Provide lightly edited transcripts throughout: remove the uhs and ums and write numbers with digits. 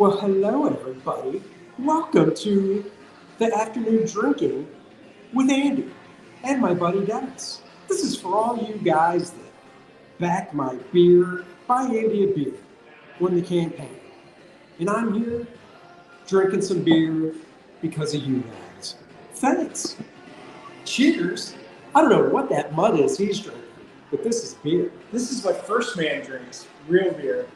Well, hello, everybody. Welcome to the afternoon drinking with Andy and my buddy Dennis. This is for all you guys that back my beer, buy Andy a beer, win the campaign. And I'm here drinking some beer because of you guys. Thanks. Cheers. I don't know what that mud is he's drinking, but this is beer. This is what First Man drinks, real beer.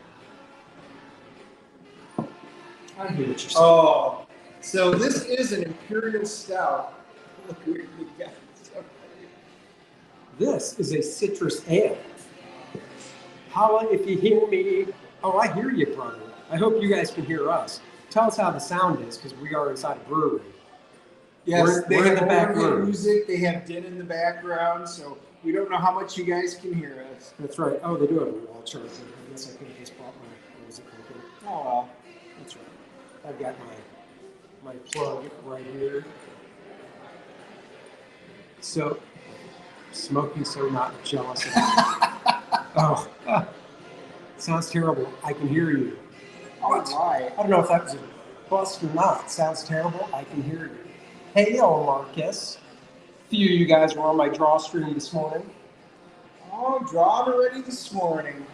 I hear what you're saying. Oh, so this is an Imperial Stout. Look what we got. This is a citrus ale. Holla if you hear me. Oh, I hear you, brother. I hope you guys can hear us. Tell us how the sound is, because we are inside a brewery. Yes, We're in the back overhead room. music. They have din in the background, so we don't know how much you guys can hear us. That's right. Oh, they do have a wall charger. I guess I could have just bought my music cooker. Oh, well. That's right. I've got my plug right here. So, Smokey's so not jealous of me. Oh, sounds terrible. I can hear you. Oh, my. I don't know if that was a bust or not. Sounds terrible. I can hear you. Hey, Marcus. A few of you guys were on my draw stream this morning. Oh, drawn already this morning.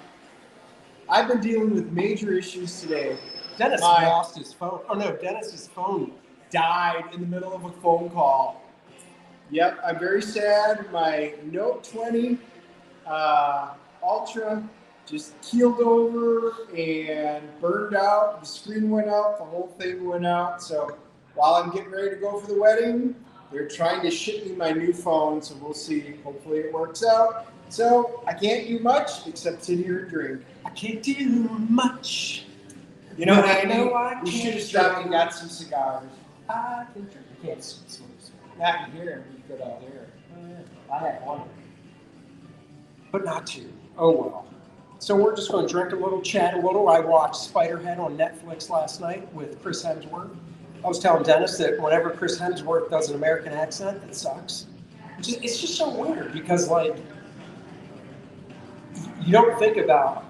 I've been dealing with major issues today. Dennis lost his phone. Oh, no, Dennis's phone Died in the middle of a phone call. Yep, I'm very sad. My Note 20 Ultra just keeled over and burned out. The screen went out. The whole thing went out. So while I'm getting ready to go for the wedding, they're trying to ship me my new phone. So we'll see. Hopefully it works out. So I can't do much except sit here and drink. I can't do much. You know, But I Andy, know I we can should have stopped and drink. got some cigars. I can drink. You can't smoke. Not in here. We could out there. I have one. But not two. Oh, well. So we're just going to drink a little, chat a little. I watched Spiderhead on Netflix last night with Chris Hemsworth. I was telling Dennis that whenever Chris Hemsworth does an American accent, it sucks. It's just so weird because, like, you don't think about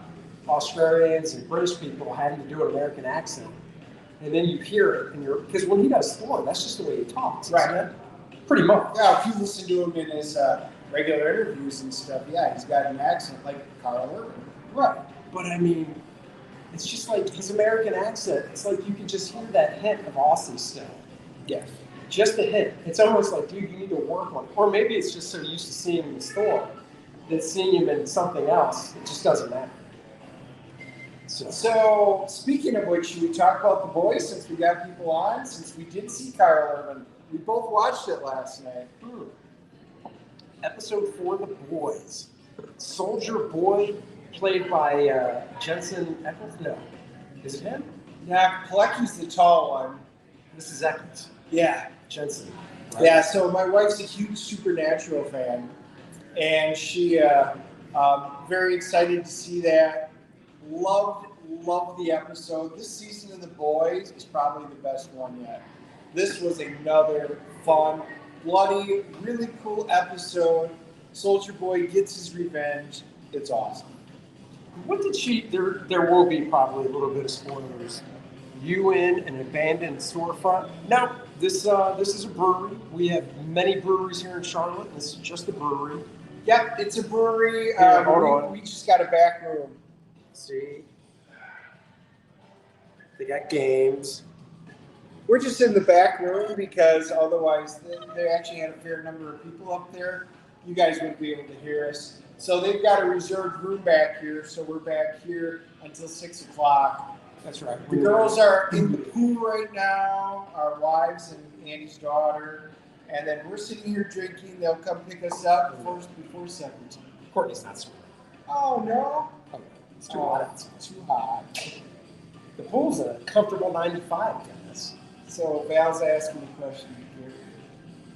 Australians and British people having to do an American accent. And then you hear it, and because when he does Thor, that's just the way he talks, isn't Right. it? Pretty much. Yeah, if you listen to him in his regular interviews and stuff, yeah, he's got an accent like Carl Urban. Right. But I mean, it's just like his American accent. It's like you can just hear that hint of Aussie still. Yeah. Just a hint. It's almost like, dude, you need to work on it. Or maybe it's just so used to seeing him in Thor that seeing him in something else, it just doesn't matter. So, speaking of which, should we talk about The Boys since we got people on? Since we did see Carl Urban. We both watched it last night. Episode 4, The Boys. Soldier Boy, played by Jensen Ackles? No. Is it him? Yeah, Palecki's the tall one. This is Ackles. Yeah. Jensen. Right? Yeah, so my wife's a huge Supernatural fan. And she very excited to see that. Loved the episode. This season of The Boys is probably the best one yet. This was another fun, bloody, really cool episode. Soldier Boy gets his revenge. It's awesome. What did she? There will be probably a little bit of spoilers. You in an abandoned storefront? No, this is a brewery. We have many breweries here in Charlotte. This is just a brewery. Yep, it's a brewery. Here, hold on. We just got a back room. See, they got games. We're just in the back room because otherwise they actually had a fair number of people up there. You guys wouldn't be able to hear us. So they've got a reserved room back here, so we're back here until 6 o'clock. That's right. The girls are in the pool right now, our wives and Andy's daughter. And then we're sitting here drinking. They'll come pick us up before 7. Courtney's not swimming. Oh, no. Oh, it's too hot outside. Too hot. The pool's a comfortable 95, guys. So Val's asking a question here.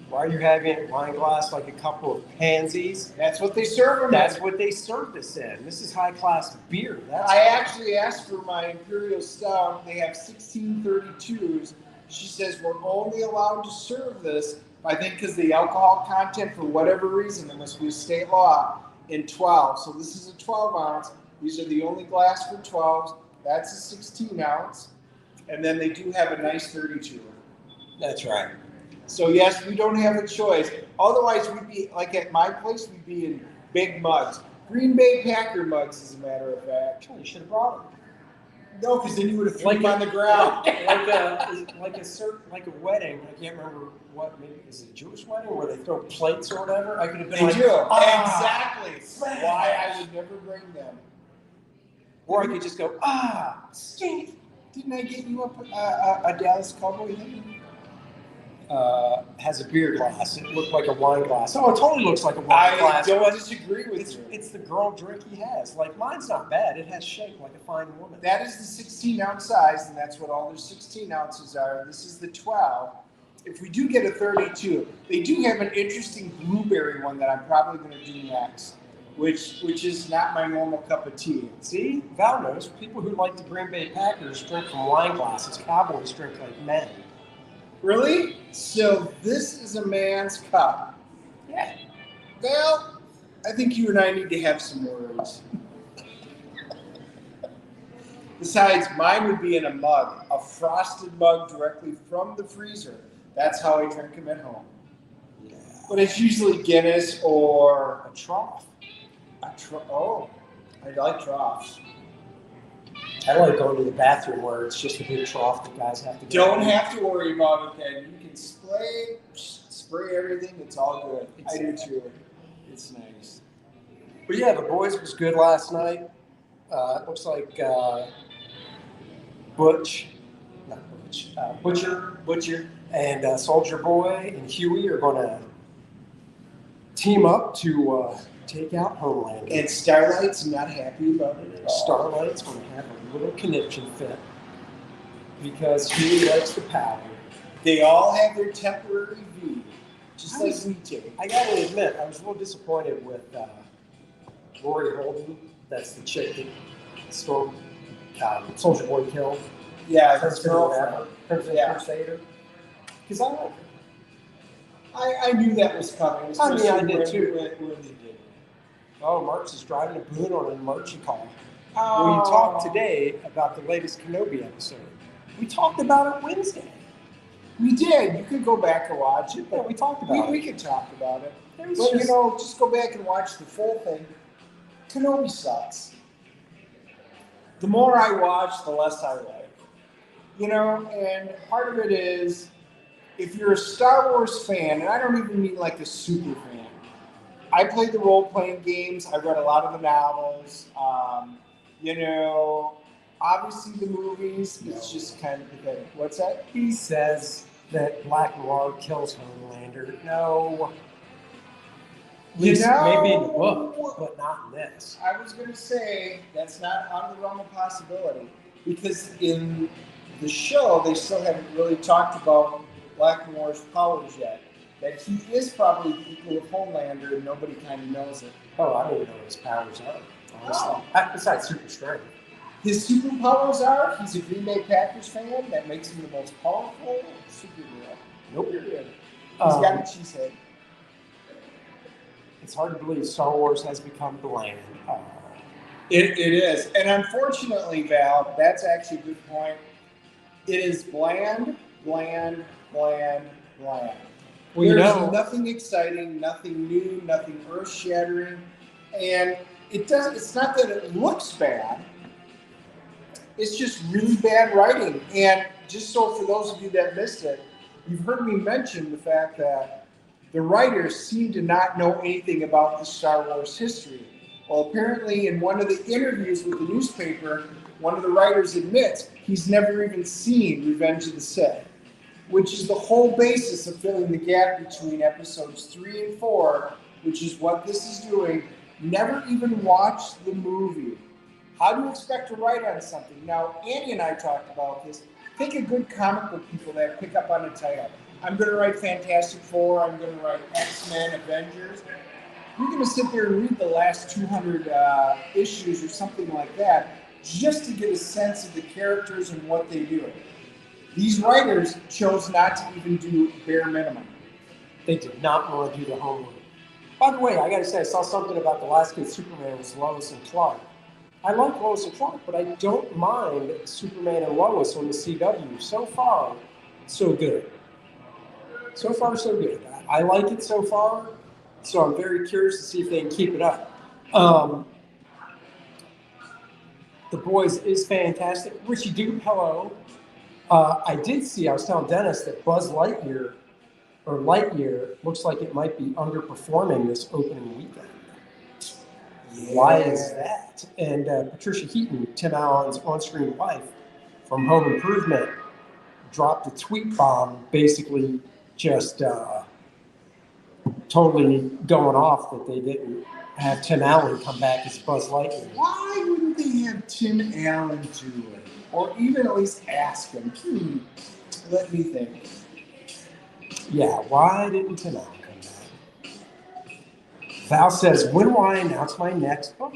Why are you having a wine glass like a couple of pansies? That's what they serve them. That's what they served us in. This is high-class beer. I actually asked for my Imperial Stout. They have 1632s. She says we're only allowed to serve this, I think because the alcohol content, for whatever reason, there must be a state law, in 12. So this is a 12 ounce. These are the only glass for 12s. That's a 16 ounce. and then they do have a nice 32. That's right. So yes, we don't have a choice. Otherwise, we'd be like at my place. We'd be in big mugs, Green Bay Packer mugs, as a matter of fact. Oh, you should have brought them. No, because then you would have thrown them on the ground. like a wedding. I can't remember what. Maybe is it a Jewish wedding where they throw plates or whatever. I could have been. They like, do ah, exactly. Why I would never bring them. Or I could just go, Steve. Didn't I get you a Dallas Cowboy thing? Has a beer glass. It looked like a wine glass. Oh, it totally looks like a wine glass. I don't disagree with you. It's the girl drink he has. Like, mine's not bad. It has shape like a fine woman. That is the 16-ounce size, and that's what all their 16 ounces are. This is the 12. If we do get a 32, they do have an interesting blueberry one that I'm probably going to do next, which is not my normal cup of tea. See? Val knows. People who like the Green Bay Packers drink from wine glasses. Cowboys drink like men. Really? So this is a man's cup. Yeah. Well, I think you and I need to have some words. Besides, mine would be in a mug, a frosted mug directly from the freezer. That's how I drink them at home. Yeah. But it's usually Guinness or A trough. Oh, I like troughs. I like going to the bathroom where it's just a big trough that guys have to go. Don't have to worry about it then. You can spray everything. It's all good. I do too. It's nice. But yeah, the boys was good last night. It looks like Butcher, and Soldier Boy and Huey are going to team up to take out Homelander. And Starlight's not happy about it at all. Starlight's going to have a little conniption fit because he likes the power. They all have their temporary V, just like we do. I got to admit, I was a little disappointed with Rory Holden. That's the chick that Soldier Boy killed. Yeah, Crimson his girlfriend. Crusader. Because I like her. I knew that was coming. I mean, I did when too. they did it. Oh, Marks is driving a boot on a Marchie call. Oh. We talked today about the latest Kenobi episode. We talked about it Wednesday. We did. You could go back and watch it. Yeah, we talked about it. We could talk about it. It was But, just, just go back and watch the full thing. Kenobi sucks. The more I watch, the less I like. And part of it is, if you're a Star Wars fan, and I don't even mean like a super fan, I played the role-playing games. I read a lot of the novels. Obviously the movies, it's just kind of pathetic. What's that? he says that Black Noir kills Homelander. No. At least maybe in the book, but not in this. I was going to say that's not out of the realm of possibility, because in the show they still haven't really talked about Black Noir's powers yet. That he is probably the equal of Homelander, and nobody kind of knows it. Oh, I don't even know what his powers are, honestly. Besides super strength. His superpowers are he's a Green Bay Packers fan. That makes him the most powerful superhero. Nope. Period. He's got a cheesehead. It's hard to believe Star Wars has become bland. It is. And unfortunately, Val, that's actually a good point. It is bland, bland, bland, bland. Well, There's nothing exciting, nothing new, nothing earth-shattering. And it's not that it looks bad. It's just really bad writing. And just so for those of you that missed it, you've heard me mention the fact that the writers seem to not know anything about the Star Wars history. Well, apparently in one of the interviews with the newspaper, one of the writers admits he's never even seen Revenge of the Sith, which is the whole basis of filling the gap between episodes 3 and 4, which is what this is doing. Never even watched the movie. How do you expect to write on something? Now, Andy and I talked about this. Think of good comic book people that pick up on a title. I'm going to write Fantastic Four. I'm going to write X-Men, Avengers. You're going to sit there and read the last 200 issues or something like that just to get a sense of the characters and what they do. These writers chose not to even do bare minimum. They did not want to do the homework. By the way, I got to say, I saw something about the last kid Superman was Lois and Clark. I like Lois and Clark, but I don't mind Superman and Lois on the CW. So far, so good. So far, so good. I like it so far, so I'm very curious to see if they can keep it up. The Boys is fantastic. Richie Duke, hello. I did see, I was telling Dennis that Buzz Lightyear, or Lightyear, looks like it might be underperforming this opening weekend. Yeah. Why is that? And Patricia Heaton, Tim Allen's on-screen wife from Home Improvement, dropped a tweet bomb, basically just totally going off that they didn't have Tim Allen come back as Buzz Lightyear. Why wouldn't they have Tim Allen do it? Or even at least ask him? Let me think. Yeah, why didn't Tim Allen come back? Val says, when will I announce my next book?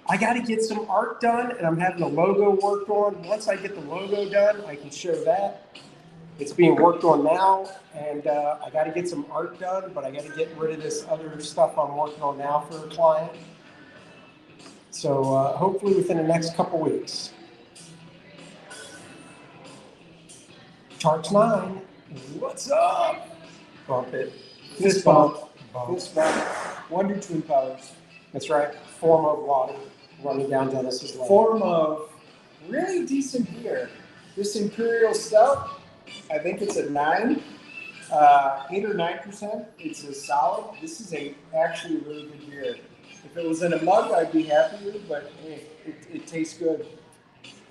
I got to get some art done, and I'm having the logo worked on. Once I get the logo done, I can show that. It's being worked on now, and I got to get some art done, but I got to get rid of this other stuff I'm working on now for a client. So hopefully within the next couple weeks. Charts 9, what's up? Bump it. Fist bump. Fist bump. Wonder Twin Powers. That's right. Form of water running down Dennis's leg. Form of really decent beer. This Imperial Stout, I think it's a 9, 8 or 9%. It's a solid. This is actually really good beer. If it was in a mug, I'd be happier, but hey, it tastes good.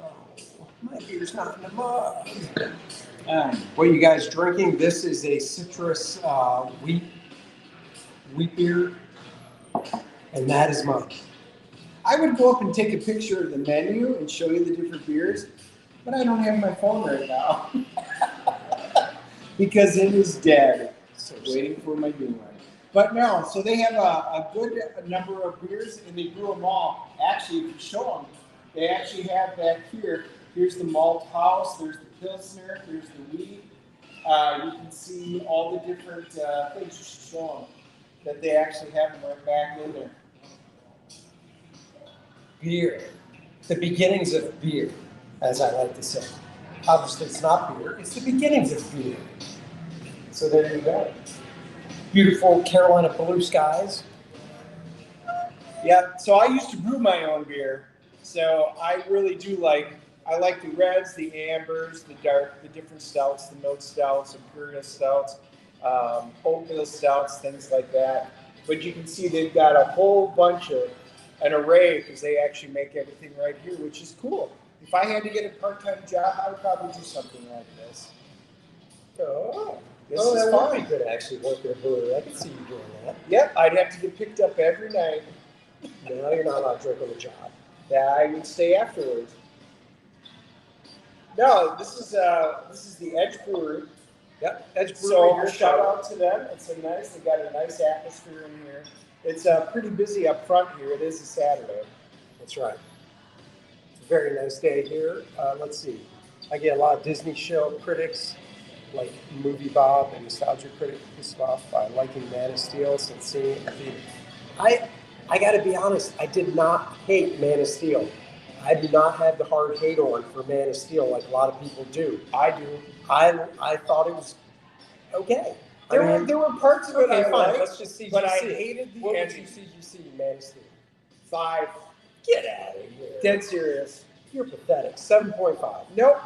Oh, my beer's not in a mug. What are you guys drinking? This is a citrus wheat beer, and that is mine. I would go up and take a picture of the menu and show you the different beers, but I don't have my phone right now because it is dead. So waiting for my new one. But no, so they have a good number of beers, and they brew them all. Actually, if you show them, they actually have back here. Here's the malt house. There's the Pilsner. There's the wheat. You can see all the different things. You should show them that they actually have them right back in there. Beer. The beginnings of beer, as I like to say. Obviously, it's not beer. It's the beginnings of beer. So there you go. Beautiful Carolina blue skies. Yeah, so I used to brew my own beer. So I really do I like the reds, the ambers, the dark, the different stouts, the note stouts, imperial stouts, oatmeal stouts, things like that. But you can see they've got a whole bunch of an array because they actually make everything right here, which is cool. If I had to get a part-time job, I would probably do something like this. Oh, this is that fun. would be good actually work at a brewery. I could see you doing that. Yep, I'd have to get picked up every night. No, you're not allowed to drink on the job. Yeah, I would stay afterwards. No, this is the Edge Brewery. Yep, Edge Brewery. So shout out to them. It's they got a nice atmosphere in here. It's pretty busy up front here. It is a Saturday. That's right. It's a very nice day here. Let's see. I get a lot of Disney show critics, like Movie Bob and Nostalgia Critic pissed off by liking Man of Steel since seeing it in the theater. I got to be honest. I did not hate Man of Steel. I do not have the hard hate on for Man of Steel like a lot of people do. I do. I thought it was okay. There were parts of it I liked, let's just see. but I hated the what ending. What did you see, Man of Steel? 5. Get out of here. Dead serious. You're pathetic. 7.5. Nope.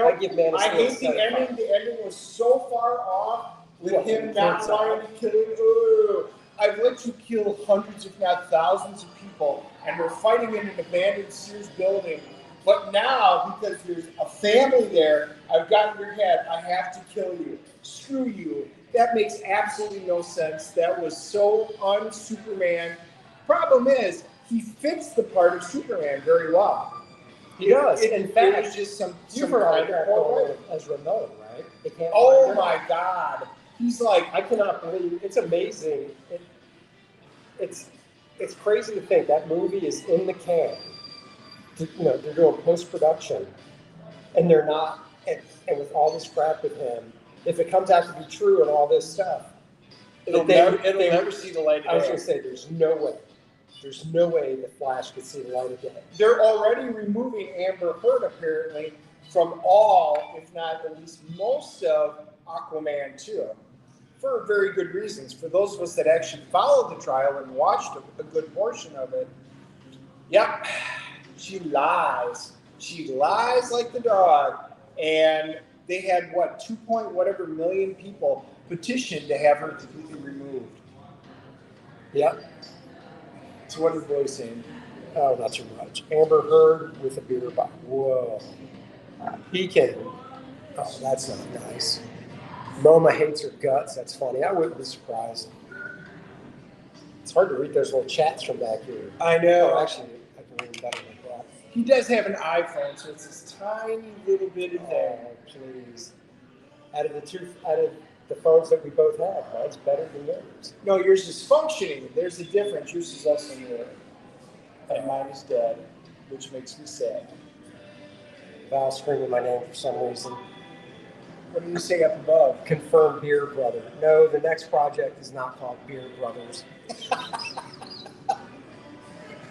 I give Man of Steel I hate the ending. The ending was so far off with him not wanting to kill him. Ooh. I've let you kill hundreds, if not thousands, of people, and we're fighting in an abandoned Sears building. But now, because there's a family there, I've got in your head, I have to kill you. Screw you. That makes absolutely no sense. That was so un-Superman. Problem is, he fits the part of Superman very well. He does. In fact, it was just some you've heard kind of Ezra Miller, right? They can't oh my God. He's like, I cannot believe it's amazing. It's crazy to think that movie is in the can. They're doing post-production, and they're not. And with all this crap with him, if it comes out to be true and all this stuff, it'll never see the light of day. I was going to say, there's no way. There's no way the Flash could see the light of day. They're already removing Amber Heard, apparently, from all, if not at least most of Aquaman 2. For very good reasons. For those of us that actually followed the trial and watched a good portion of it, yep, she lies. She lies like the dog. And they had, what, 2 point whatever million people petitioned to have her completely removed. Yep. So what did the boys say? Oh, not too much. Amber Heard with a beer bottle. Whoa. He can. Oh, that's not nice. Moma hates her guts. That's funny. I wouldn't be surprised. It's hard to read those little chats from back here. I know. Oh, actually, I can read them better like that. He does have an iPhone, so it's this tiny little bit in there. Oh, please. Out of the phones that we both have, mine's better than yours. No, yours is functioning. There's a difference. Yours is also new. And mine is dead, which makes me sad. Val screaming my name for some reason. What do you say up above? Confirmed Beer Brother. No, the next project is not called Beer Brothers.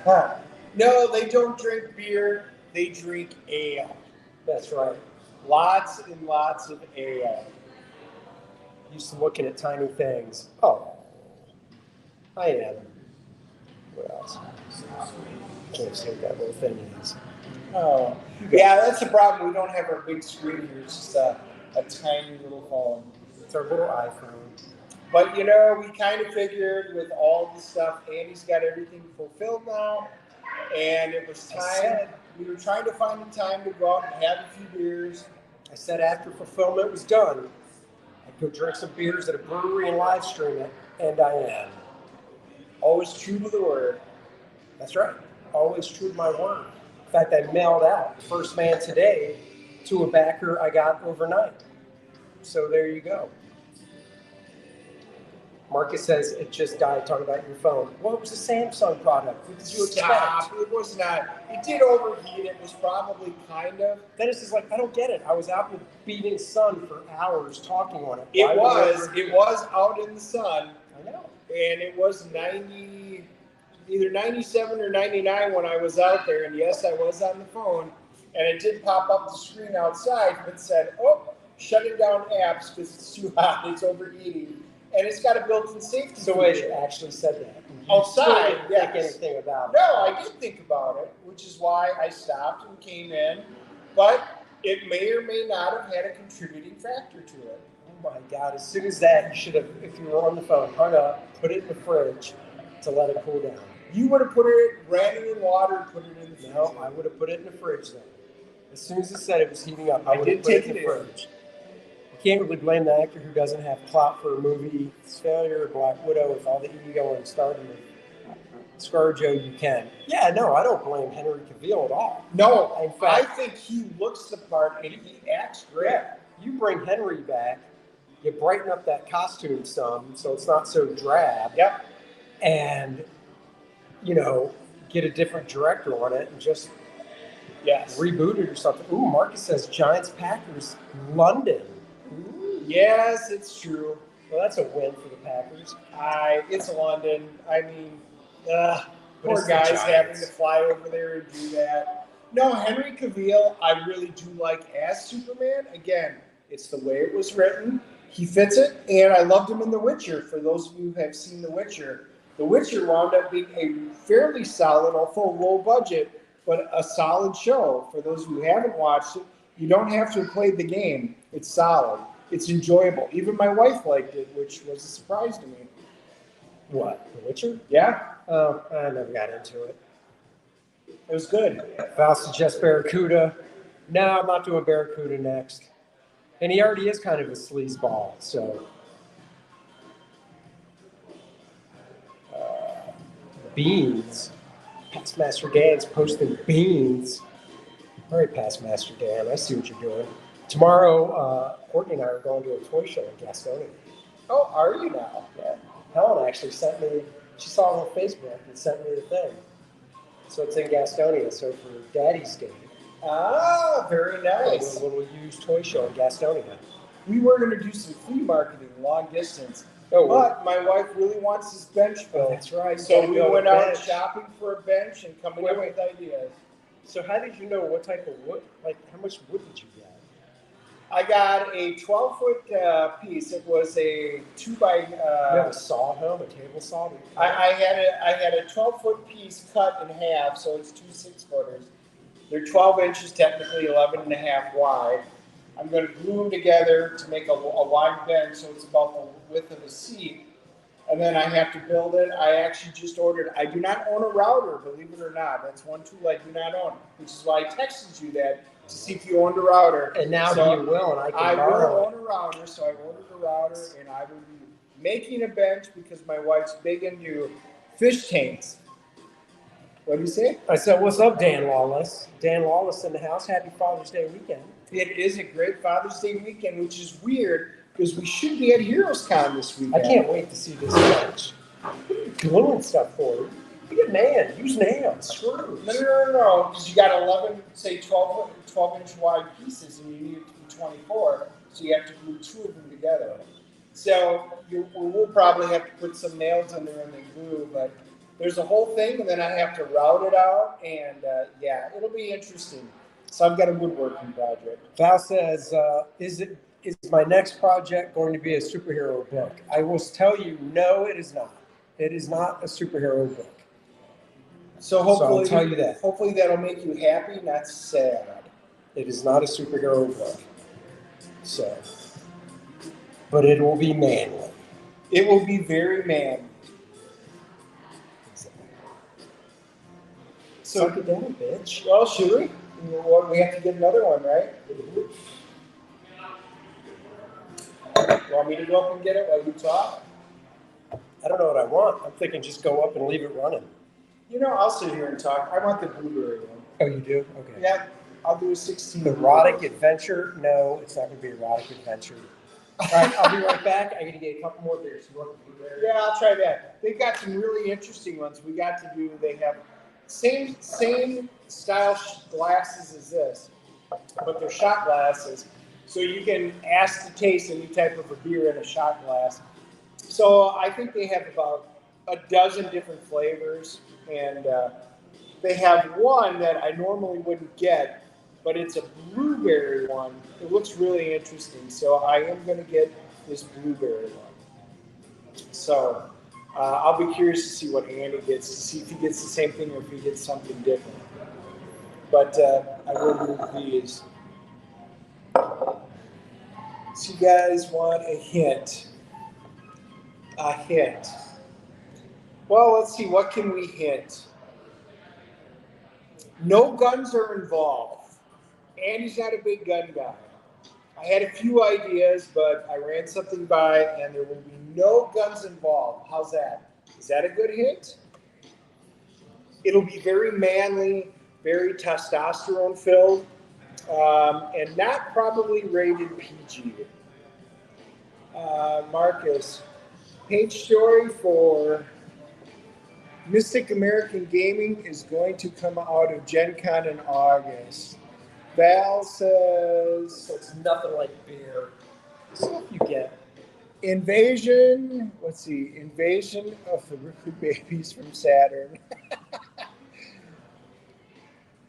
Huh. No, they don't drink beer. They drink ale. That's right. Lots and lots of ale. Used to looking at tiny things. Oh, I am. What else? Can't see what that little thing is. Oh, yeah, that's the problem. We don't have our big screen here. It's just a tiny little phone. It's our little iPhone. But, you know, we kind of figured with all the stuff, Andy's got everything fulfilled now. And it was time. We were trying to find a time to go out and have a few beers. I said after fulfillment was done, I'd go drink some beers at a brewery and live stream it, and I am. Always true to the word. That's right. Always true to my word. In fact, I mailed out the first man today to a backer I got overnight. So there you go. Marcus says it just died. Talking about your phone. Well, it was a Samsung product. What did you expect? It was not. It did overheat. It was probably kind of. Dennis is like, I don't get it. I was out in the beating sun for hours talking on it. It was out in the sun. I know. And it was 90, either 97 or 99 when I was out there. And yes, I was on the phone. And it did pop up the screen outside, but said, oh, shutting down apps because it's too hot. It's overheating. And it's got a built-in safety feature. So it actually said that. Outside, yes. Think anything about it. No, I did think about it, which is why I stopped and came in. But it may or may not have had a contributing factor to it. Oh my God, as soon as that, you should have, if you were on the phone, hung up, put it in the fridge to let it cool down. You would have ran it in water and put it in the fridge. No, I would have put it in the fridge then. As soon as it said it was heating up, I would have put it in the fridge. You can't really blame the actor who doesn't have clout for a movie failure or Black Widow with all the ego and stardom of ScarJo. You can. Yeah, no, I don't blame Henry Cavill at all. No, in fact, I think he looks the part and he acts great. Yeah, you bring Henry back, you brighten up that costume some so it's not so drab. Yep. And, you know, get a different director on it and just reboot it or something. Ooh, Marcus says Giants-Packers, London. Ooh, yes, it's true. Well, that's a win for the Packers. It's London. I mean, poor guys having to fly over there and do that. No, Henry Cavill, I really do like as Superman. Again, it's the way it was written. He fits it, and I loved him in The Witcher. For those of you who have seen The Witcher wound up being a fairly solid, although low budget, but a solid show. For those who haven't watched it, you don't have to have played the game. It's solid. It's enjoyable. Even my wife liked it, which was a surprise to me. What, The Witcher? Yeah. Oh, I never got into it. It was good. Val suggests Barracuda. No, I'm not doing Barracuda next. And he already is kind of a sleazeball, so. Beans. Pastmaster Dan's posting beans. All right, Pastmaster Dan, I see what you're doing. Tomorrow, Courtney and I are going to a toy show in Gastonia. Oh, are you now? Yeah. Helen actually sent me, she saw it on Facebook and sent me the thing. So it's in Gastonia, so for Daddy's Day. Ah, very nice. A little used toy show in Gastonia. We were going to do some flea marketing long distance, Oh, well, But my wife really wants this bench built. that's right. So we went out bench. shopping for a bench and coming up Wait. with ideas. So how did you know what type of wood? Like, how much wood did you get? I got a 12-foot piece. It was a 2 by. You have a saw at home, a table saw. I had a 12-foot piece cut in half, so it's 2 6-footers. They're 12 inches, technically 11 and a half wide. I'm going to glue them together to make a wide bench, so it's about the width of a seat. And then I have to build it. I actually just ordered. I do not own a router, believe it or not. That's one tool I do not own, which is why I texted you that to see if you owned a router. And now so you will, and I can I borrow will own a router, so I ordered a router, and I will be making a bench because my wife's big into fish tanks. What do you say? I said, "What's up, Dan Lawless? Dan Lawless in the house. Happy Father's Day weekend." It is a great Father's Day weekend, which is weird because we should be at HeroesCon this weekend. I can't wait to see this bench. What are you gluing stuff for? Be a man. Use nails. Screws. No. Because you got 11, say 12-inch wide pieces, and you need it to be 24, so you have to glue 2 of them together. So we'll probably have to put some nails in there and then glue, but there's a whole thing, and then I have to route it out, and yeah, it'll be interesting. So I've got a woodworking project. Val says, "Is my next project going to be a superhero book?" I will tell you, no, it is not. It is not a superhero book. So hopefully, I'll tell you that. Hopefully that'll make you happy, not sad. It is not a superhero book. So, but it will be manly. It will be very manly. So, suck it down, bitch. Well, should we? Well, we have to get another one, right? Want me to go up and get it while you talk? I don't know what I want. I'm thinking just go up and leave it running. You know, I'll sit here and talk. I want the blueberry one. Oh, you do? Okay. Yeah, I'll do a 16. Erotic adventure? No, it's not going to be erotic adventure. All right, I'll be right back. I got to get a couple more beers. You want the blueberry? Yeah, I'll try that. They've got some really interesting ones. We got to do. They have same style glasses as this, but they're shot glasses. So you can ask to taste any type of a beer in a shot glass. So I think they have about a dozen different flavors, and they have one that I normally wouldn't get, but it's a blueberry one. It looks really interesting, so I am going to get this blueberry one. So I'll be curious to see what Andy gets, to see if he gets the same thing or if he gets something different. But I will move these. So you guys want a hint? A hint. Well, let's see. What can we hint? No guns are involved. Andy's not a big gun guy. I had a few ideas, but I ran something by, and there will be no guns involved. How's that? Is that a good hint? It'll be very manly, very testosterone filled, and not probably rated PG. Marcus, page story for Mystic American Gaming is going to come out of Gen Con in August. Val says it's nothing like beer. Stuff you get. Invasion. Let's see. Invasion of the Riku babies from Saturn.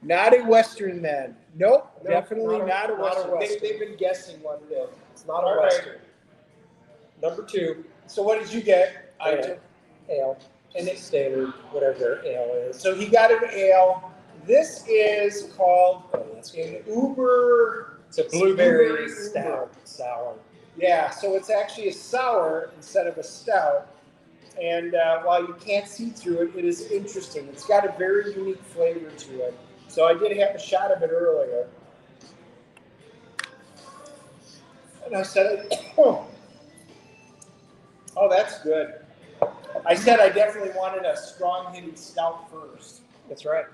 Not a Western then. Nope, definitely not a Western. They've been guessing one day. It's not a Western. Number 2. So what did you get? Ale. And it's standard, whatever their ale is. So he got an ale. This is called an Uber. It's a blueberry stout. Sour. Yeah, so it's actually a sour instead of a stout. And while you can't see through it, it is interesting. It's got a very unique flavor to it. So I did have a shot of it earlier. And I said, oh, that's good. I said I definitely wanted a strong-hitting stout first. That's right.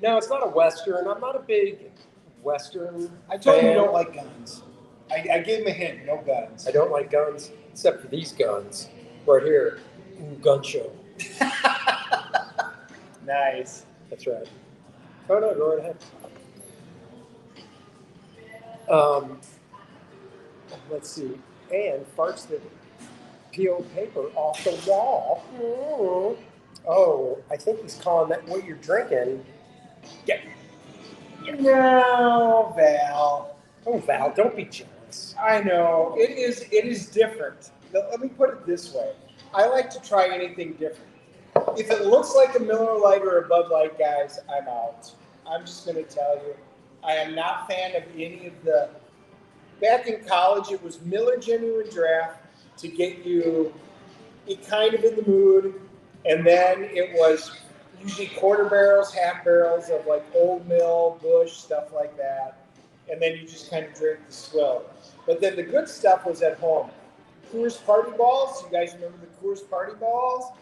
No, it's not a Western. I'm not a big Western I told fan. you don't like guns. I gave him a hint, no guns. I don't like guns, except for these guns. Right here. Ooh, gun show. Nice. That's right. Oh, no, go right ahead. Let's see. And farts that peeled paper off the wall. Oh, I think he's calling that what you're drinking. Yeah. No, Val. Oh, Val, don't be jealous. I know it is different. Let me put it this way: I like to try anything different. If it looks like a Miller Lite or a Bud Light, guys, I'm out. I'm just going to tell you, I am not a fan of any of the. Back in college, it was Miller Genuine Draft to get you kind of in the mood, and then it was usually quarter barrels, half barrels of like Old Mill, Bush, stuff like that, and then you just kind of drink the swill. But then the good stuff was at home. Coors Party Balls, you guys remember the Coors Party Balls?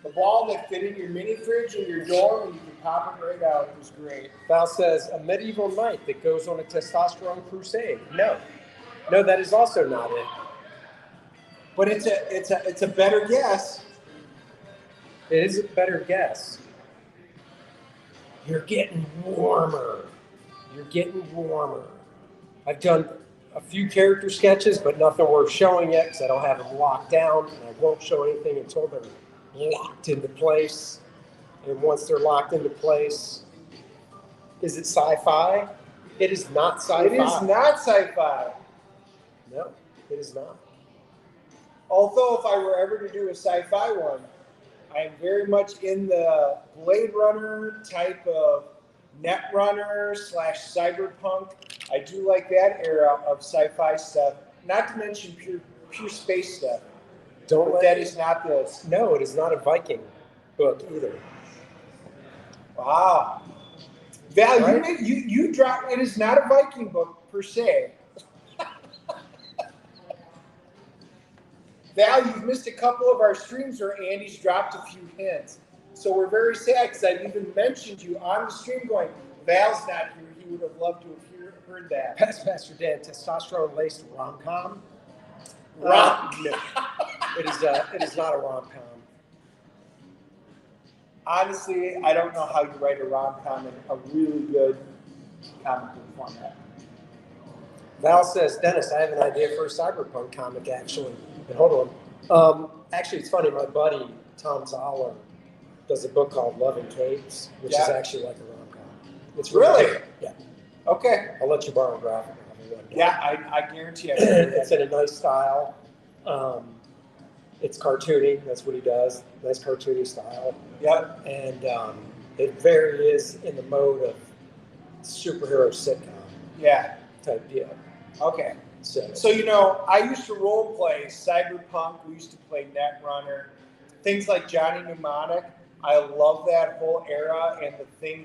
The ball that fit in your mini fridge in your dorm and you can pop it right out. It was great. Val says, a medieval knight that goes on a testosterone crusade. No, that is also not it. But it's a better guess. It is a better guess. You're getting warmer. I've done a few character sketches, but nothing worth showing yet because I don't have them locked down, and I won't show anything until they're locked into place. And once they're locked into place, is it sci-fi? It is not sci-fi. It is not sci-fi. No, it is not. Although if I were ever to do a sci-fi one, I am very much in the Blade Runner type of Netrunner / cyberpunk. I do like that era of sci-fi stuff. Not to mention pure space stuff. That is not this. No, it is not a Viking book either. Wow. Val, right? you dropped. It is not a Viking book per se. Val, you've missed a couple of our streams where Andy's dropped a few hints. So we're very sad because I've even mentioned you on the stream going, Val's not here. He would have loved to have heard that. Past Pastor Dan, testosterone-laced rom-com? No. It is not a rom-com. Honestly, I don't know how you write a rom-com in a really good comic book format. Val says, Dennis, I have an idea for a cyberpunk comic, actually. And hold on. Actually, it's funny. My buddy, Tom Zoller, does a book called Love and Capes, which is actually like a rom-com. It's really? Good. Yeah. Okay. I'll let you borrow a graphic. Yeah, I guarantee I it's in a nice style. It's cartoony. That's what he does. Nice cartoony style. Yep. And it very is in the mode of superhero sitcom. Yeah. Type deal. Okay. So I used to role play cyberpunk. We used to play Netrunner, things like Johnny Mnemonic. I love that whole era and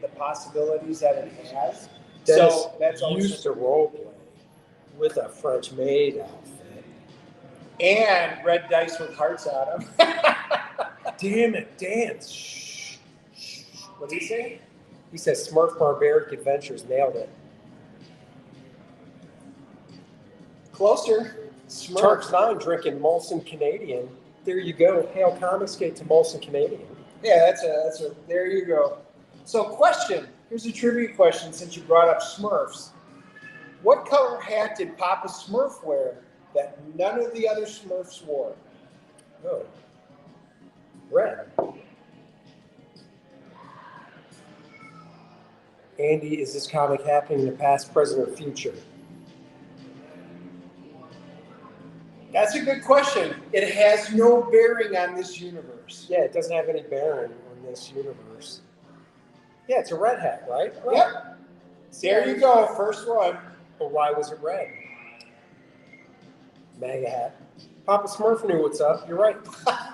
the possibilities that it has. Dennis so that's used to role play with a French maid outfit and red dice with hearts on them. Damn it, dance. Shh. What did he say? He says Smurf Barbaric Adventures. Nailed it. Closer. Turks 9 drinking Molson Canadian. There you go. Hail Comicsgate to Molson Canadian. Yeah, that's a. There you go. So, question. Here's a trivia question. Since you brought up Smurfs, what color hat did Papa Smurf wear that none of the other Smurfs wore? Oh, red. Andy, is this comic happening in the past, present, or future? That's a good question. It has no bearing on this universe. Yeah, it doesn't have any bearing on this universe. Yeah, it's a red hat, right? Yep. There you go. First one. But why was it red? MAGA hat. Papa Smurf knew what's up. You're right.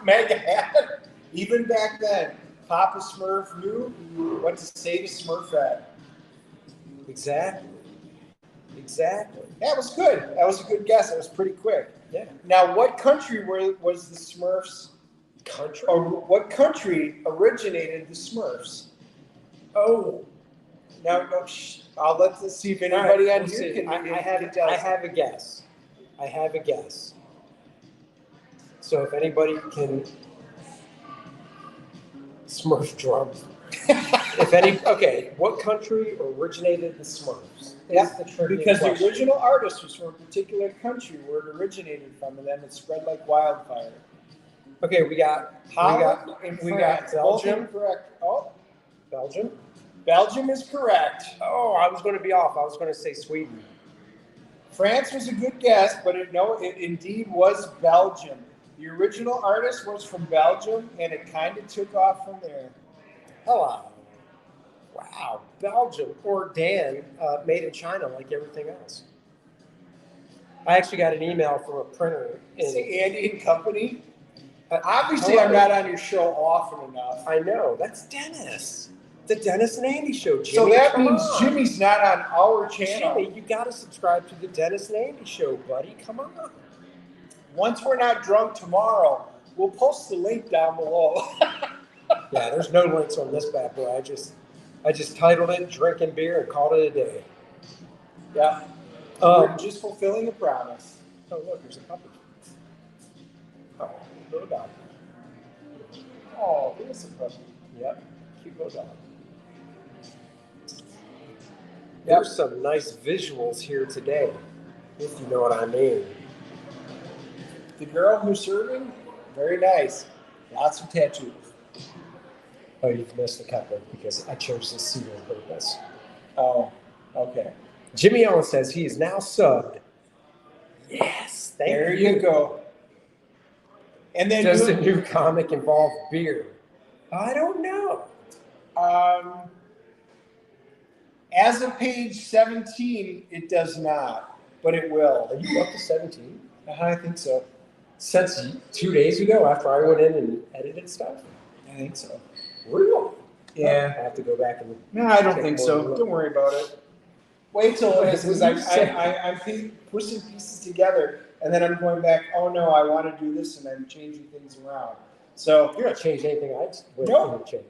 MAGA hat. Even back then, Papa Smurf knew what to say to Smurf hat. Exactly. That was good. That was a good guess. That was pretty quick. Yeah. Now, what country was the Smurfs? Country? Or what country originated the Smurfs? Oh. Now, I'll let's see if anybody on here can. I have a guess. So if anybody can Smurf drum. What country originated the Smurfs? Yeah, because the original artist was from a particular country where it originated from, and then it spread like wildfire. Okay, we got Holland and we France. got Both Belgium. incorrect. Oh, Belgium. Belgium is correct. Oh, I was going to be off. I was going to say Sweden. France was a good guess, but it indeed was Belgium. The original artist was from Belgium, and it kind of took off from there. Hello. Wow, Belgium or Dan, made in China like everything else. I actually got an email from a printer. Say Andy and Company. Obviously, I'm not on your show often enough. I know. That's Dennis. The Dennis and Andy show, Jimmy. So that means Jimmy's not on our channel. Jimmy, you got to subscribe to the Dennis and Andy show, buddy. Come on. Once we're not drunk tomorrow, we'll post the link down below. Yeah, there's no links on this bad boy. I just titled it "Drinking Beer" and called it a day. Yeah. We're just fulfilling a promise. Oh, look, there's a puppy. Oh, little dog. Oh, there's a puppy. Yep, cute little dog. There's some nice visuals here today, if you know what I mean. The girl who's serving, very nice. Lots of tattoos. Oh, you've missed a couple because I chose this seat on purpose. Oh, okay. Jimmy Owens says he is now subbed. Yes, thank you. There you go. And then does the new comic involve beer? I don't know. As of page 17, it does not, but it will. Are you up to 17? I think so. Since 2 days ago, after I went in and edited stuff? I think so. Really? Yeah. I have to go back and. No, I don't think so. Don't worry about it. Wait till it is, because I'm pushing pieces together, and then I'm going back, oh no, I want to do this, and I'm changing things around. So you're not changing anything Nope, okay.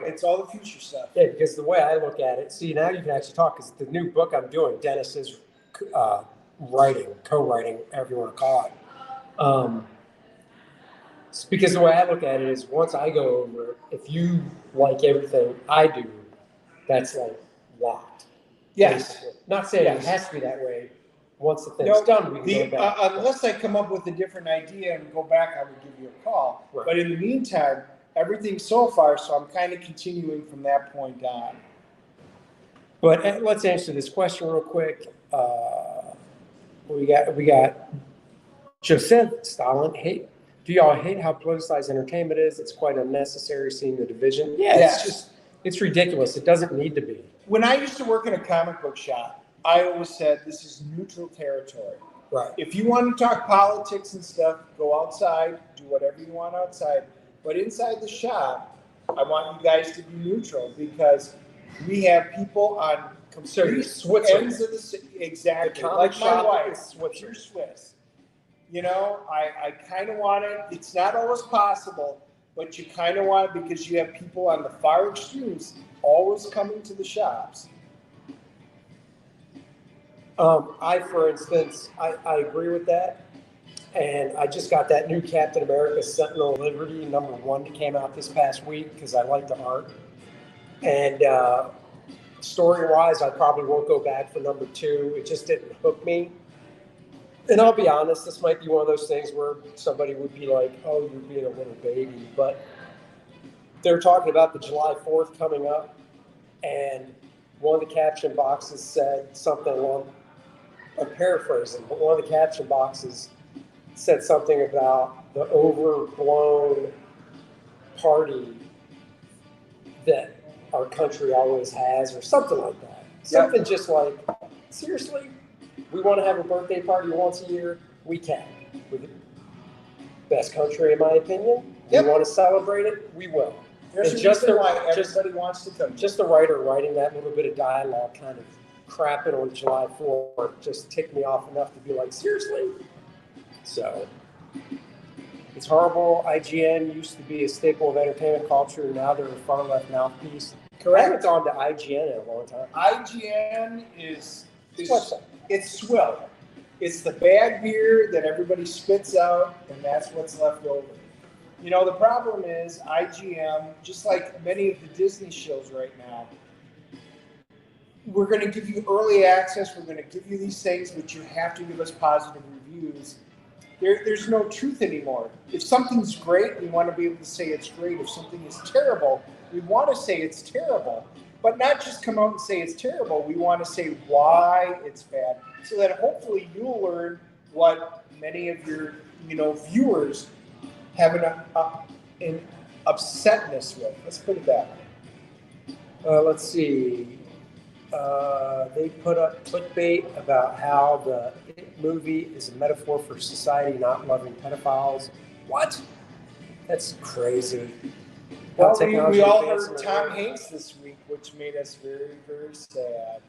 It's all the future stuff. Yeah, because the way I look at it, see, now you can actually talk, because the new book I'm doing, Dennis is co-writing, however you want to call it. Because the way I look at it is, once I go over, if you like everything I do, that's like locked. Yes. Basically. Not saying it has to be that way. Once the thing's done, we can go back. Unless I come up with a different idea and go back, I would give you a call. Right. But in the meantime, everything so far, so I'm kind of continuing from that point on. But let's answer this question real quick. We got Joseph Stalin. Do y'all hate how politicized entertainment is? It's quite unnecessary seeing the division. Yeah, it's ridiculous. It doesn't need to be. When I used to work in a comic book shop, I always said this is neutral territory. Right. If you want to talk politics and stuff, go outside, do whatever you want outside. But inside the shop, I want you guys to be neutral, because we have people on complete ends of the city. Exactly. Like my wife, you're Swiss. You know, I kind of want it. It's not always possible, but you kind of want it, because you have people on the far extremes always coming to the shops. For instance, I agree with that. And I just got that new Captain America Sentinel of Liberty #1 that came out this past week, because I like the art. And story-wise, I probably won't go back for #2. It just didn't hook me. And I'll be honest, this might be one of those things where somebody would be like, oh, you're being a little baby. But they're talking about the July 4th coming up. And one of the caption boxes said something along, I'm paraphrasing, but one of the caption boxes said something about the overblown party that our country always has, or something like that. Something just like, seriously? We want to have a birthday party once a year? We can. We're the best country, in my opinion. We want to celebrate it? We will. There's a reason why everybody wants to come. Just the writer writing that little bit of dialogue, kind of crapping on July 4th, just ticked me off enough to be like, seriously? So, it's horrible. IGN used to be a staple of entertainment culture, and now they're a far left mouthpiece. Correct. I haven't gone to IGN in a long time. IGN is it's swill. It's the bad beer that everybody spits out, and that's what's left over. You know, the problem is IGN, just like many of the Disney shows right now, we're going to give you early access. We're going to give you these things, but you have to give us positive reviews. there's no truth anymore. If something's great, we want to be able to say it's great. If something is terrible, we want to say it's terrible. But not just come out and say it's terrible. We want to say why it's bad, so that hopefully you'll learn what many of your viewers have an upsetness with. Let's put it that way. Let's see. They put up clickbait about how the movie is a metaphor for society not loving pedophiles. What? That's crazy. Well, we all heard Tom Hanks this week, which made us very, very sad.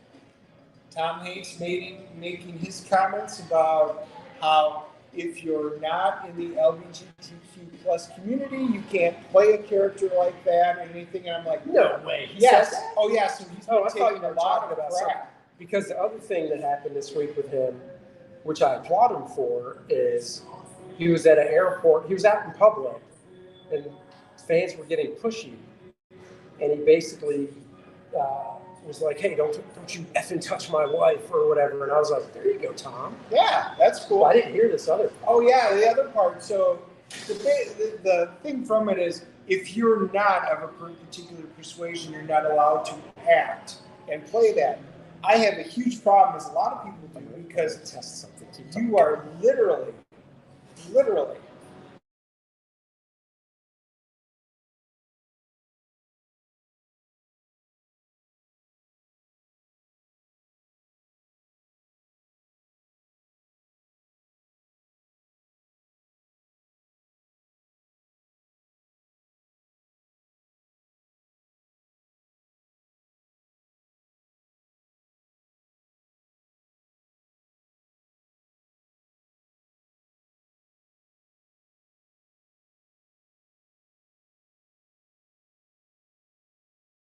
Tom Hanks making his comments about how if you're not in the LGBTQ plus community, you can't play a character like that or anything. And I'm like, no way. Yes. Oh, yeah. So he's I thought you were a lot talking of about crap. something. Because the other thing that happened this week with him, which I applaud him for, is he was at an airport. He was out in public, and fans were getting pushy, and he basically was like, "Hey, don't you effing touch my wife or whatever." And I was like, "There you go, Tom." Yeah, that's cool. Well, I didn't hear this other part. Oh yeah, the other part. So the thing from it is, if you're not of a particular persuasion, you're not allowed to act and play that. I have a huge problem, as a lot of people do, because Test something. you are literally.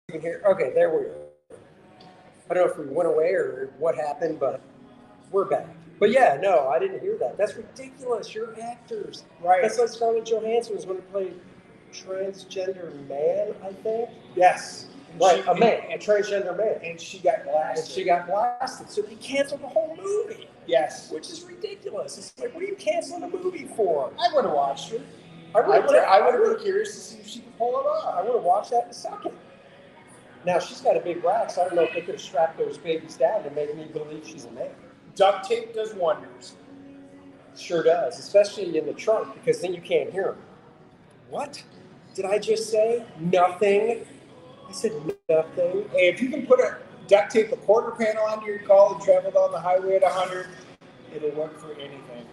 You can hear. Okay, there we are. I don't know if we went away or what happened, but we're back. But yeah, no, I didn't hear that. That's ridiculous. You're actors. Right. That's like Scarlett Johansson was going to play transgender man, I think. Yes. Right, a transgender man. And she got blasted. So they canceled the whole movie. Yes. Which is ridiculous. It's like, what are you canceling a movie for? I would have watched it. I would have been curious to see if she could pull it off. I would have watched that in a second. Now, she's got a big rack, so I don't know if they could have strapped those babies down to make me believe she's a man. Duct tape does wonders. Sure does, especially in the trunk, because then you can't hear them. What did I just say? Nothing. I said nothing. Hey, if you can put duct tape a quarter panel onto your car and travel down the highway at 100, it'll work for anything.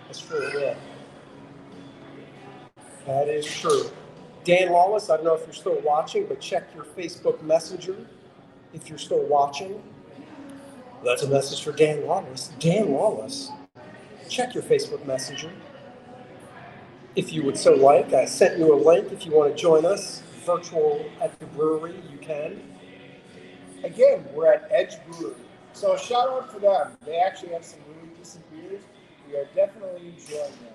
That's true, yeah. That is true. Dan Lawless, I don't know if you're still watching, but check your Facebook Messenger if you're still watching. That's a message for Dan Lawless. Dan Lawless, check your Facebook Messenger if you would so like. I sent you a link if you want to join us. Virtual at the brewery, you can. Again, we're at Edge Brewery. So shout out for them. They actually have some really decent beers. We are definitely enjoying them.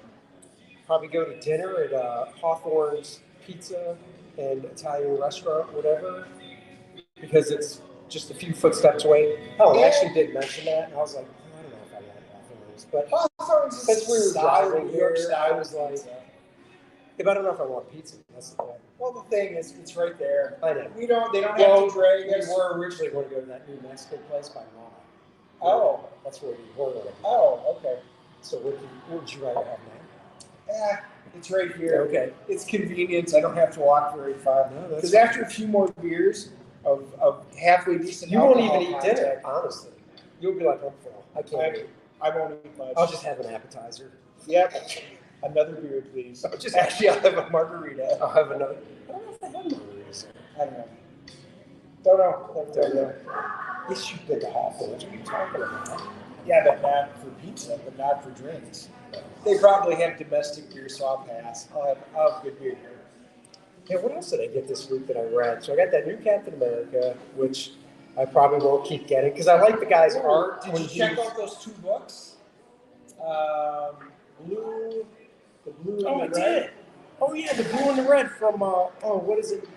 Probably go to dinner at Hawthorne's Pizza and Italian restaurant, whatever, because it's just a few footsteps away. Oh, I actually did mention that, and I was like, I don't know if I want Hawthorne's, but Hawthorne's since we were driving New York here, style I was like, pizza. I don't know if I want pizza. That's the problem. Well, the thing is, it's right there. I know. They don't have to drag us. We were originally going to go to that new Mexican place by Mama. Oh. That's where we were. Oh, okay. So what would you rather have now? It's right here. Okay. It's convenience. I don't have to walk very far. No, because after a few more beers of halfway decent you won't alcohol even eat dinner, honestly. You'll be like, I'm full. I can't eat. I won't eat much. I'll just have an appetizer. Yep. Another beer, please. I'll I'll have a margarita. I'll have another. I don't know if they have margaritas. I don't know. Don't know. Yes, you've been to Hawthorne's. What are you talking about? Yeah, but not for pizza, but not for drinks. They probably have domestic beer, so I'll pass. I'll have good beer here. Yeah, what else did I get this week that I read? So I got that new Captain America, which I probably won't keep getting because I like the guy's art. Did you check out those two books? The blue. Oh, I did. Oh yeah, the blue and the red from what is it?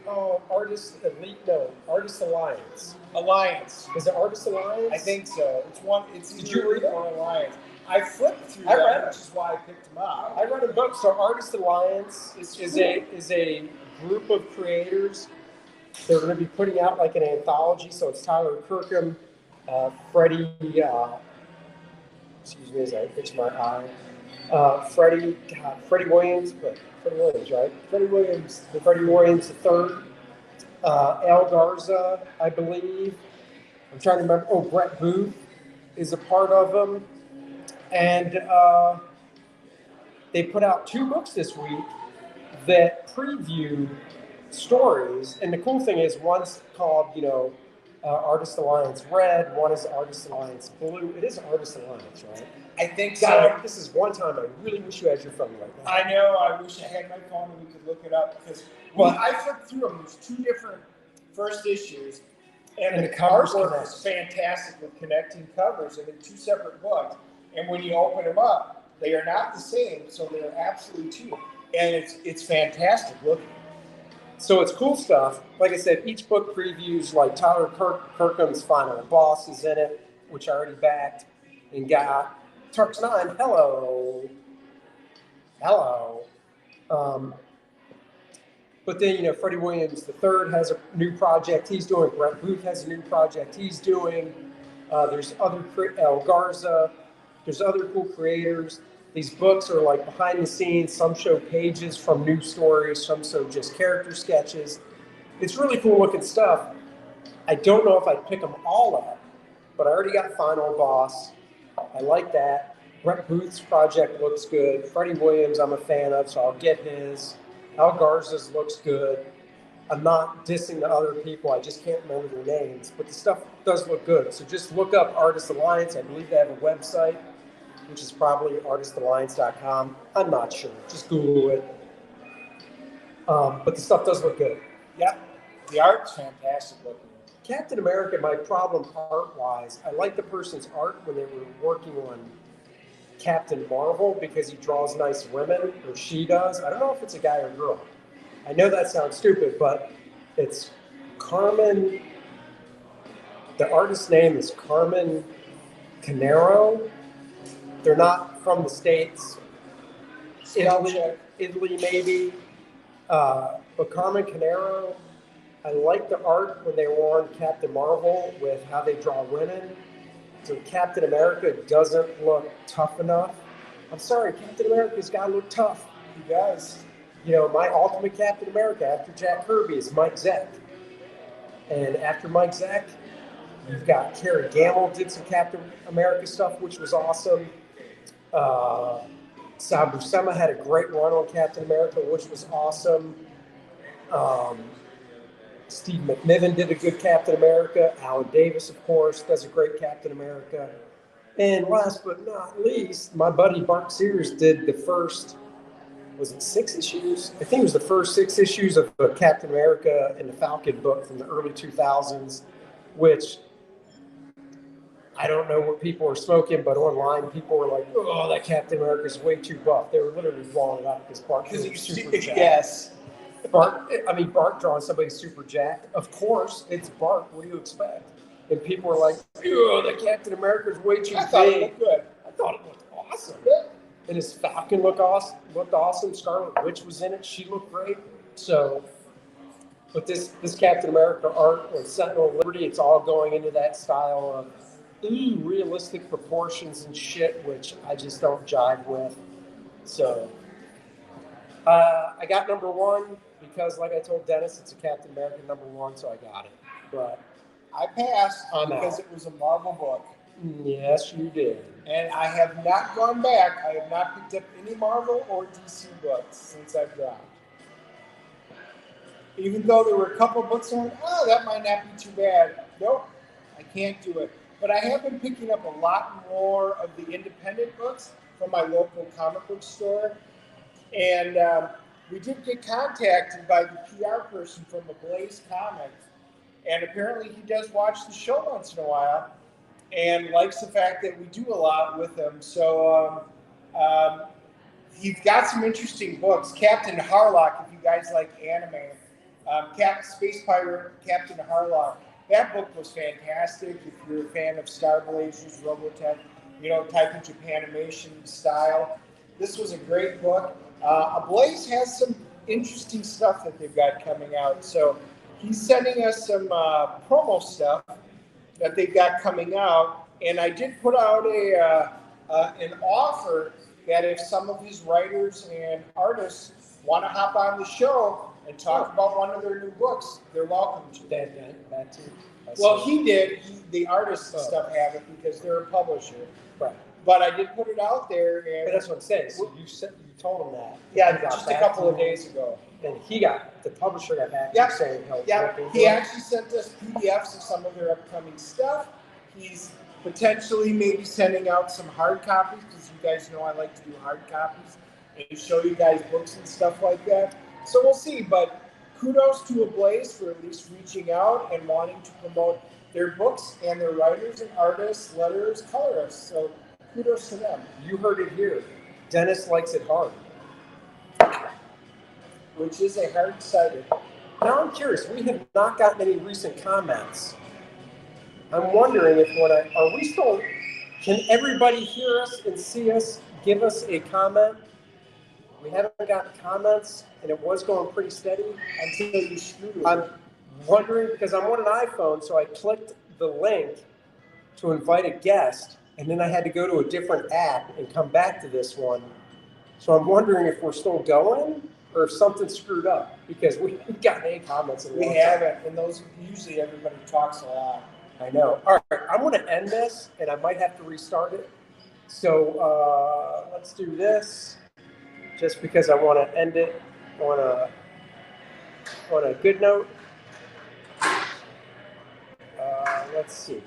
Artist Elite? No, Artist Alliance. Alliance. Is it Artist Alliance? I think so. It's one. It's Did either you read Elite it? or Alliance. I flipped through I them, read it. which is why I picked them up. I read a book. So Artist Alliance is cool. a group of creators. They're going to be putting out like an anthology. So it's Tyler Kirkham, Freddie. Excuse me as I itch my eye. Freddie Williams, right? Freddie Williams III, Al Garza, I believe. I'm trying to remember. Oh, Brett Booth is a part of them, and they put out 2 books this week that preview stories. And the cool thing is, one's called, Artist Alliance Red. One is Artist Alliance Blue. It is Artist Alliance, right? I think God, so. this is one time I really wish you had your phone right now. I know. I wish I had my phone and we could look it up because I flipped through them. There's 2 different first issues, and the artwork is fantastic with connecting covers, and they're 2 separate books. And when you open them up, they are not the same, so they're absolutely 2. And it's fantastic looking. So it's cool stuff. Like I said, each book previews, like Tyler Kirkham's Final Boss is in it, which I already backed and got. Turks 9, hello. But then, Freddie Williams III has a new project he's doing. Brett Booth has a new project he's doing. There's other, El Garza. There's other cool creators. These books are like behind the scenes. Some show pages from new stories. Some show just character sketches. It's really cool looking stuff. I don't know if I'd pick them all up, but I already got Final Boss. I like that. Brett Booth's project looks good. Freddie Williams I'm a fan of, so I'll get his. Al Garza's looks good. I'm not dissing the other people. I just can't remember their names. But the stuff does look good. So just look up Artist Alliance. I believe they have a website, which is probably artistalliance.com. I'm not sure. Just Google it. But the stuff does look good. Yep. The art's fantastic looking. Captain America, my problem art-wise, I like the person's art when they were working on Captain Marvel because he draws nice women, or she does. I don't know if it's a guy or girl. I know that sounds stupid, but it's Carmen. The artist's name is Carmen Canero. They're not from the States. Italy maybe. But Carmen Canero, I like the art when they were on Captain Marvel with how they draw women. So Captain America doesn't look tough enough. I'm sorry, Captain America's got to look tough. He does. My ultimate Captain America after Jack Kirby is Mike Zeck. And after Mike Zeck, you've got Carrie Gamble did some Captain America stuff, which was awesome. Sal Buscema had a great run on Captain America, which was awesome. Steve McNiven did a good Captain America. Alan Davis, of course, does a great Captain America. And last but not least, my buddy Bart Sears did the first, was it 6 issues? I think it was the first 6 issues of Captain America and the Falcon book from the early 2000s, which I don't know what people were smoking, but online people were like, oh, that Captain America's way too buff. They were literally blowing it up because Bart was super jacked. Yes. Bart drawing somebody super jacked. Of course, it's Bart. What do you expect? And people were like, oh, that Captain America's way too big. I thought it looked good. I thought it looked awesome. Yeah. And his Falcon looked awesome. Scarlet Witch was in it. She looked great. So, but this Captain America art on Sentinel of Liberty, it's all going into that style of realistic proportions and shit, which I just don't jive with. So, I got number 1 because, like I told Dennis, it's a Captain America number 1, so I got it. But I passed because it was a Marvel book. Yes, you did. And I have not gone back. I have not picked up any Marvel or DC books since I've dropped. Even though there were a couple books on, that might not be too bad. Nope, I can't do it. But I have been picking up a lot more of the independent books from my local comic book store. And we did get contacted by the PR person from Blaze Comics. And apparently he does watch the show once in a while and likes the fact that we do a lot with him. So he's got some interesting books. Captain Harlock, if you guys like anime, Space Pirate Captain Harlock. That book was fantastic. If you're a fan of Star Blazers, Robotech, type of Japanimation style, this was a great book. Ablaze has some interesting stuff that they've got coming out. So he's sending us some promo stuff that they've got coming out. And I did put out an offer that if some of his writers and artists want to hop on the show and talk about one of their new books, they're welcome to. That too. Well, he did. The artists and stuff have it because they're a publisher. Right. But I did put it out there. And but that's what I'm saying. So you told him that. Yeah, just a couple of days ago. And the publisher got back yep. saying he'll he actually sent us PDFs of some of their upcoming stuff. He's potentially maybe sending out some hard copies because you guys know I like to do hard copies and show you guys books and stuff like that. So we'll see, but kudos to Ablaze for at least reaching out and wanting to promote their books and their writers and artists, letterers, colorists. So kudos to them. You heard it here. Dennis likes it hard. Which is a hard-sided. Now I'm curious, we have not gotten any recent comments. I'm wondering if are we still, can everybody hear us and see us, give us a comment? We haven't gotten comments, and it was going pretty steady until you screwed it. I'm wondering, because I'm on an iPhone, so I clicked the link to invite a guest, and then I had to go to a different app and come back to this one. So I'm wondering if we're still going or if something screwed up, because we haven't gotten any comments. We haven't, and those usually everybody talks a lot. I know. All right, I'm going to end this, and I might have to restart it. So let's do this, just because I want to end it on a good note. Let's see.